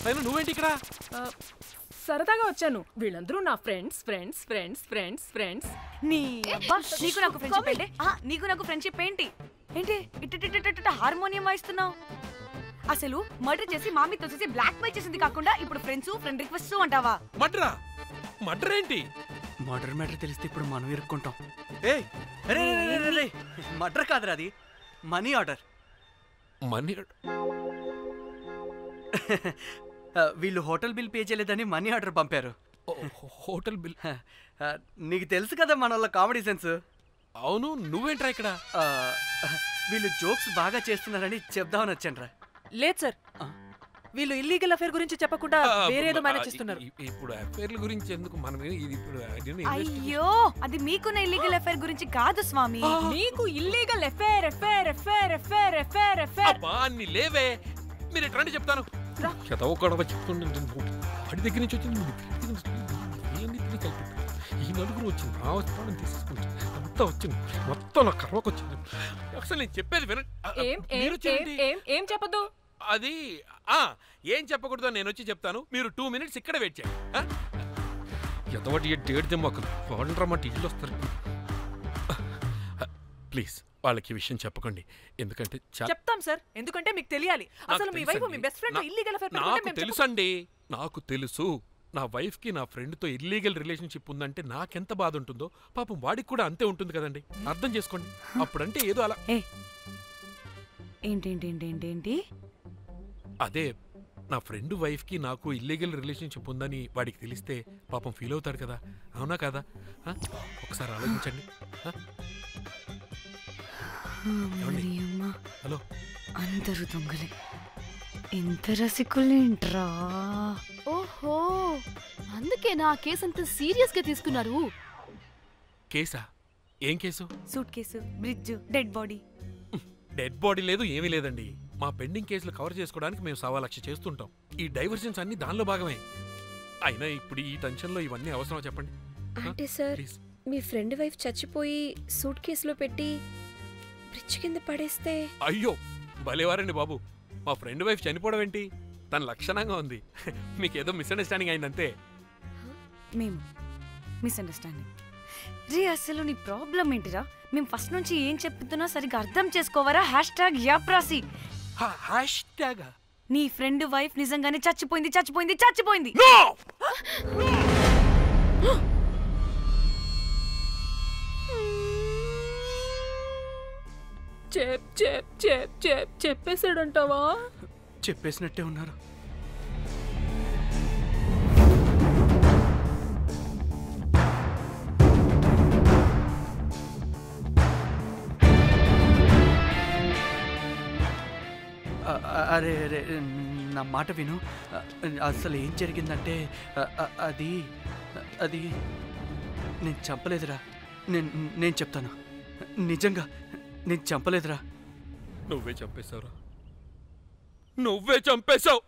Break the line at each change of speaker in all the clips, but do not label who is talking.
అయినా నువ్వేంటి ఇక్కడ?
సరదాగా వచ్చాను. వీళ్ళందరూ నా friends friends friends friends friends.
నీకు నాకు ఫ్రెండ్షిప్ ఏంటి? నీకు నాకు ఫ్రెండ్షిప్ ఏంటి? ఏంటి ఇట్ట హార్మోనియం వాయిస్తున్నావు? అసలు మర్డర్ చేసి మామితో చేసి బ్లాక్ మెయిల్ చేసింది కాకుండా ఇప్పుడు ఫ్రెండ్ రిక్వెస్ట్ అంటావా?
మర్డర్ ఏంటి?
మర్డర్ మ్యాటర్ తెలిస్తే ఇప్పుడు మనం ఇరుక్కుంటాం. మర్డర్ కాదురా, అది మనీ ఆర్డర్.
మనీ?
వీళ్ళు హోటల్ బిల్ పే చేయలేదని మనీ ఆర్డర్ పంపారు.
Hotel bill?
నీకు తెలుసు కదా మన వాళ్ళ కామెడీ సెన్స్.
అవును, నువ్వేంట్రా ఇక్కడ?
వీళ్ళు జోక్స్ బాగా చేస్తున్నారని చెప్దామని వచ్చాను రా.
లేదు సార్, వీళ్ళు ఇల్లీగల్ అఫేర్ గురించి చెప్పకుండా వేరేదో మేనేజ్ చేస్తున్నారు.
ఇప్పుడు అఫేర్ల గురించి ఎందుకు మనం ఇప్పుడు?
అయ్యో, అది మీకున్న ఇల్లీగల్ అఫేర్ గురించి కాదు స్వామి.
మీకు illegal affair affair affair affair affair affair.
అన్ని లేవే, మీరు ఎట్లాంటి చెప్తాను వాడి దగ్గర నుంచి వచ్చింది. ఈ నలుగురు వచ్చింది, ఆ వస్త్రాన్ని తీసుకుంటే అంతా వచ్చింది, మొత్తం నా కర్వకు వచ్చింది. అసలు నేను చెప్పేది వినండి.
ఏం చెప్పదు?
అది ఏం చెప్పకూడదు, నేను వచ్చి చెప్తాను. మీరు 2 minutes ఇక్కడ వెయిట్ చేయండి. ఎంతవాటి డేట్ తెమ్మకలు వాడంటారా, మా టీవీలో వస్తారు. ప్లీజ్ వాళ్ళకి విషయం చెప్పకండి, ఎందుకంటే
చెప్తాం సార్, ఎందుకంటే మీకు తెలియాలి. అసలు మీ వైఫ్ మీ బెస్ట్ ఫ్రెండ్ ఇల్లీగల్ అఫేర్.
నాకు తెలుసండి, నాకు తెలుసు. నా వైఫ్ కి నా ఫ్రెండ్ తో ఇల్లీగల్ రిలేషన్షిప్ ఉందంటే నాకెంత బాధ ఉంటుందో పాపం వాడికి కూడా అంతే ఉంటుంది కదండి. అర్థం చేసుకోండి. అప్పుడంటే ఏదో అలా.
ఏంటి? అదే
నా ఫ్రెండ్ వైఫ్ కి నాకు ఇల్లీగల్ రిలేషన్షిప్ ఉందని వాడికి తెలిస్తే పాపం ఫీల్ అవుతాడు కదా, అవునా కదా? ఒకసారి ఆలోచించండి. హలో,
అందరూ దొంగలే, ఎంత రసికులేంట్రా.
ఓహో, అందుకే నా కేసు అంత సీరియస్ గా తీసుకున్నారు.
కేసా? ఏం case?
Suit case, bridge, dead body.
Dead body లేదు, ఏమీ లేదండి. మా పెండింగ్ కేసులు కవర్ చేసుకోవడానికి మేము 1,00,000 చేస్తుంటాం. ఈ డైవర్షన్స్ అన్ని దానిలో భాగమే. అయినా ఇప్పుడు ఈ టెన్షన్ లో ఇవన్నీ అవసరమా చెప్పండి?
అంటే సార్, మీ ఫ్రెండ్ వైఫ్ చచ్చిపోయి సూట్ కేసులో పెట్టి బ్రిడ్జ్ కింద పడేస్తే?
అయ్యో భలేవారండి బాబు, మా ఫ్రెండ్ వైఫ్ చనిపోవడం ఏంటి? తన లక్షణంగా ఉంది. మీకేదో మిస్అండర్స్టాండింగ్ అయిందంతే.
మేము మిస్అండర్స్టాండింగ్ రీ? అసలు నీ ప్రాబ్లం ఏంటిరా? మేము ఫస్ట్ నుంచి ఏం చెప్తున్నా సరిగ్గా అర్థం చేసుకోవరా? #యాప్రాసి. నీ ఫ్రెండ్ వైఫ్ నిజంగానే చచ్చిపోయింది.
చెప్పేసాడంటావా?
చెప్పేసినట్టే ఉన్నారు. అరే అరే, నా మాట విను. అసలు ఏం జరిగిందంటే అది నేను చంపలేదురా. నేను చెప్తాను, నిజంగా నేను చంపలేదురా.
నువ్వే చంపేశావురా, నువ్వే చంపేశావు.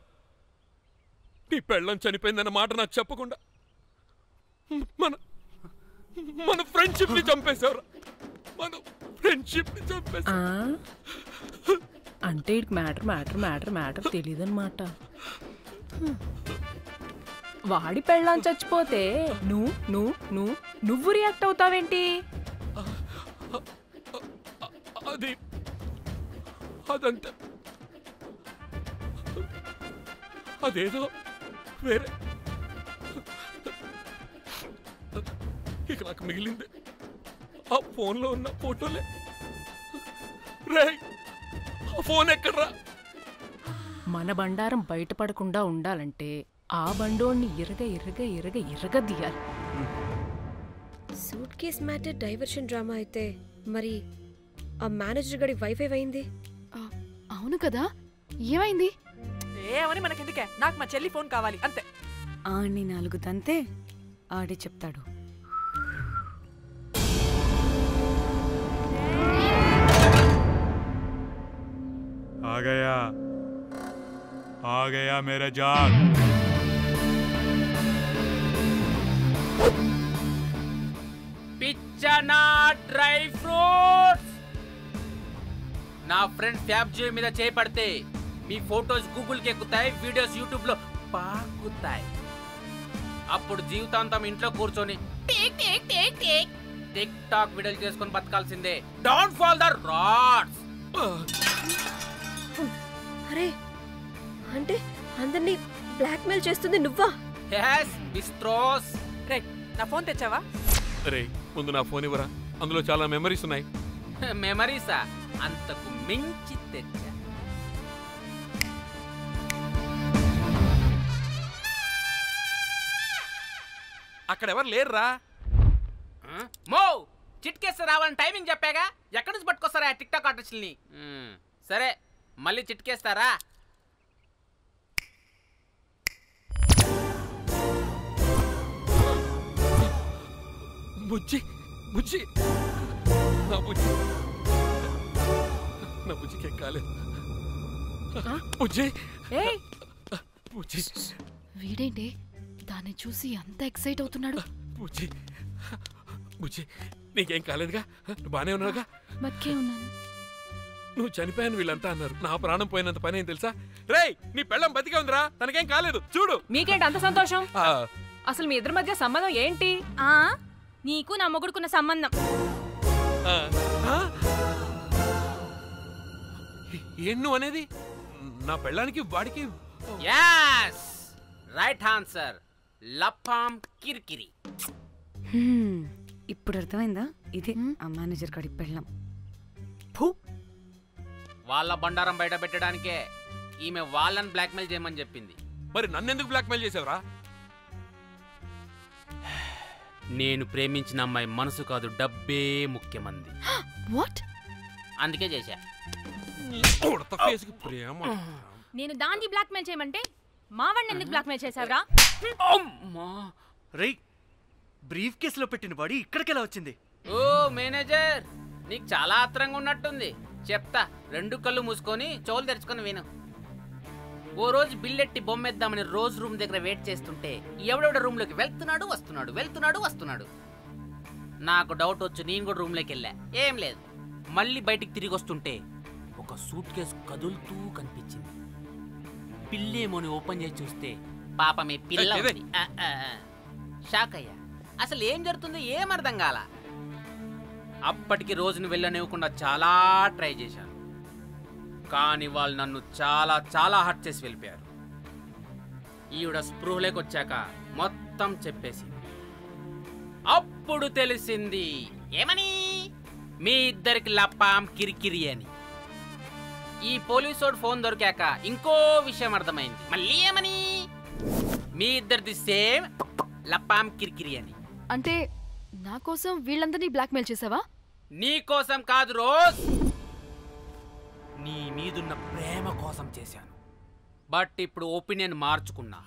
నీ పెళ్ళం చనిపోయిందన్న మాట నాకు చెప్పకుండా మన ఫ్రెండ్షిప్ ని చంపేశావురా. మన ఫ్రెండ్షిప్ ని చంపేశావు.
అంటే మ్యాటర్ తెలియదన్నమాట. వాడి పెళ్ళాం చచ్చిపోతే నువ్వు రియాక్ట్ అవుతావేంటి?
అదంతా అదేదో వేరే. ఇక నాకు మిగిలింది ఆ ఫోన్లో ఉన్న ఫోటోలే. రే, ఆ ఫోన్ ఎక్కడ్రా?
మన బండారం బయటపడకుండా ఉండాలంటే ఆ బండోణ్ణి ఇరగ
suit case matter diversion drama అయితే మరి ఆ మేనేజర్ గడి వైఫై అయింది.
అవును కదా, ఏమైంది?
ఏమని మనకెందుకే, నాకు మా చెల్లి ఫోన్ కావాలి అంతే.
ఆడిని 4 తంతే ఆడే చెప్తాడు.
आ गया मेरा जान.
పిచ్చనా డ్రై ఫ్రూట్స్. నా ఫ్రెండ్ ఫ్యాబ్ జే మీద చేపడితే మీ ఫోటోస్ గూగుల్ కి ఎక్కుతాయి, వీడియోస్ యూట్యూబ్ లో పాకుతాయి. అప్పుడు జీవితాంతం ఇంట్లో కూర్చొని టిక్ టాక్ వీడియోలు చేసుకొని బతకాల్సిందే. Don't fall the rods.
అరే అంటే అందరినీ బ్లాక్మెయిల్ చేస్తుంది నువ్వా?
yes బిస్ట్రోస్.
రే నా ఫోన్ తెచ్చావా?
రే ముందు నా ఫోన్ ఇవ్వరా, అందులో చాలా మెమరీస్ ఉన్నాయి.
మెమరీసా? అంతకు మించి తెచ్చా.
అక్కడ ఎవరు లేరురా.
మో చిట్కేస్తే రావాలని టైమింగ్ చెప్పాగా, ఎక్కడి నుంచి పట్టుకొస్తారా టిక్ టాక్ ఆర్టిస్టుల్ని? సరే మళ్ళీ చిట్కేస్తారా?
బుజ్జి బుజ్జి నా బుజ్జి, నా బుజ్జికేం కాలేదు. బుజ్జి బుజ్జి.
వీడేంటి దాన్ని చూసి అంత ఎక్సైట్ అవుతున్నాడు?
బుజ్జి బుజ్జి నీకేం కాలేదుగా? బానే ఉన్నావుగా?
బతికే ఉన్నాను.
నువ్వు చనిపోయాను వీళ్ళంతా అన్నారు. నా ప్రాణం పోయినంత పని ఏం తెలుసా? రేయ్ నీ పెళ్ళం బతికే ఉందిరా, తనకేం కాలేదు చూడు.
మీకేంటి అంత సంతోషం? అసలు మీ ఇద్దరి మధ్య సంబంధం ఏంటి?
నీకు నా మొగుడుకున్న సంబంధం.
ఏం నువ్వు అనేది? నా పెళ్ళానికి వాడికి?
yes right answer. లపాం కిరికిరి.
ఇప్పుడు అర్థమైందా? ఇది ఆ మేనేజర్ కాడి పెళ్ళం.
వాళ్ళ బండారం బయట పెట్టడానికే ఈమె వాళ్ళని బ్లాక్మెయిల్ చేయమని చెప్పింది.
మరి నన్నెందుకు బ్లాక్మెయిల్ చేసావురా?
నేను ప్రేమించిన అమ్మాయి మనసు కాదు, డబ్బే ముఖ్యమంది.
వాట్?
అందుకే చేశా.
నేను దాన్ని బ్లాక్మెయిల్ చేయమంటే మావాడిని ఎందుకు బ్లాక్మెయిల్ చేసావురా?
రేయ్ బ్రీఫ్ కేసులో పెట్టిన బాడీ ఇక్కడికి ఎలా వచ్చింది?
ఓ మేనేజర్, నీకు చాలా ఆత్రంగా ఉన్నట్టుంది. చెప్తా, రెండు కళ్ళు మూసుకొని చెవులు తెరుచుకొని విను. ఓ రోజు బిల్లెట్టి బొమ్మేద్దామని రోజు రూమ్ దగ్గర వెయిట్ చేస్తుంటే ఎవడెవడ రూమ్ లోకి వెళ్తున్నాడు వస్తున్నాడు. నాకు డౌట్ వచ్చి నేను కూడా రూమ్ లోకి వెళ్ళా. ఏం లేదు. మళ్ళీ బయటికి తిరిగి వస్తుంటే ఒక సూట్ కేసు కదులుతూ కనిపించింది. పిల్లేమోని ఓపెన్ చేసి చూస్తే పాపమే పిల్ల ఉంది. షాక్ అయ్యా. అసలు ఏం జరుగుతుందో ఏం అర్థం కాల. అప్పటికి రోజును వెళ్ళనివ్వకుండా చాలా ట్రై చేశాను, కానీ వాళ్ళు నన్ను చాలా చాలా హర్ట్ చేసి వెళ్ళిపోయారు. ఈవిడ స్పృహలోకి వచ్చాక మొత్తం చెప్పేసింది. అప్పుడు తెలిసింది. ఏమని? మీ ఇద్దరికి లపాం కిరికిరి అని. ఈ పోలీసోడు ఫోన్ దొరికాక ఇంకో విషయం అర్థమైంది. మళ్ళీ ఏమని? మీ ఇద్దరిది సేమ్ లపాం కిరికిరి అని.
అంటే నా కోసం వీళ్ళందరినీ బ్లాక్మెయిల్ చేసావా?
నీ కోసం కాదు రోజ్, నీ మీదున్న ప్రేమ కోసం చేశాను. బట్ ఇప్పుడు ఒపీనియన్ మార్చుకున్నా.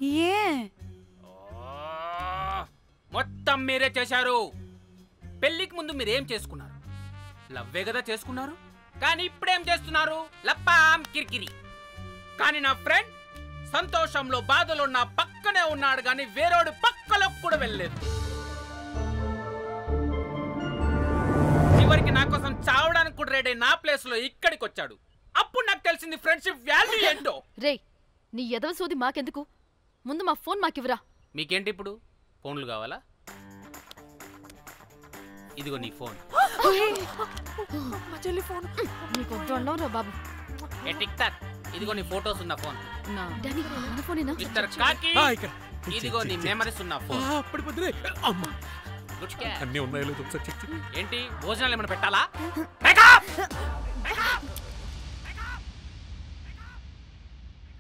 మొత్తం మీరే చేశారు. పెళ్లికి ముందు మీరేం చేసుకున్నారు? లవ్వే కదా చేసుకున్నారు. కానీ ఇప్పుడేం చేస్తున్నారు? లప్పాం కిరికిరి. కానీ నా ఫ్రెండ్ సంతోషంలో బాధలో నా పక్కనే ఉన్నాడు, కానీ వేరేడు పక్కలో కూడా వెళ్ళలేదు. చివరికి నా కోసం చావడానికి కూడా రెడీ నా ప్లేస్ లో ఇక్కడికి వచ్చాడు. అప్పుడు నాకు తెలిసింది ఫ్రెండ్షిప్ వాల్యూ ఏంటో.
రే నీ ఎదవ సోది మాకెందుకు? ముందు మా ఫోన్ మాకివ్వరా.
మీకేంటి ఇప్పుడు ఫోన్లు కావాలా? ఇదిగో నీ ఫోన్.
బాబు
ఏ టిక్ టాక్, ఇదిగో నీ ఫోటోస్ ఉన్న ఫోన్. మిస్టర్ కాకి, ఇదిగో నీ మెమరీస్ ఉన్న ఫోన్.
అన్నీ ఉన్నాయో లేదో ఒకసారి చెక్ చెయ్యి.
ఏంటి భోజనాలు ఏమైనా పెట్టాలా?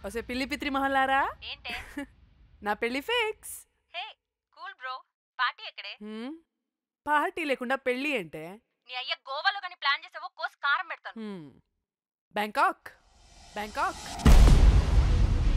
ఒసే పిల్లి పిత్రి మహల్లారా, నా పెళ్లి ఫిక్స్.
కూల్ బ్రో, పార్టీ ఎక్కడే?
పార్టీ లేకుండా పెళ్లి అంటే?
నీ అయ్య గోవాలో కానీ ప్లాన్ చేసావో కోసి కారం పెడతాను.
బ్యాంకాక్.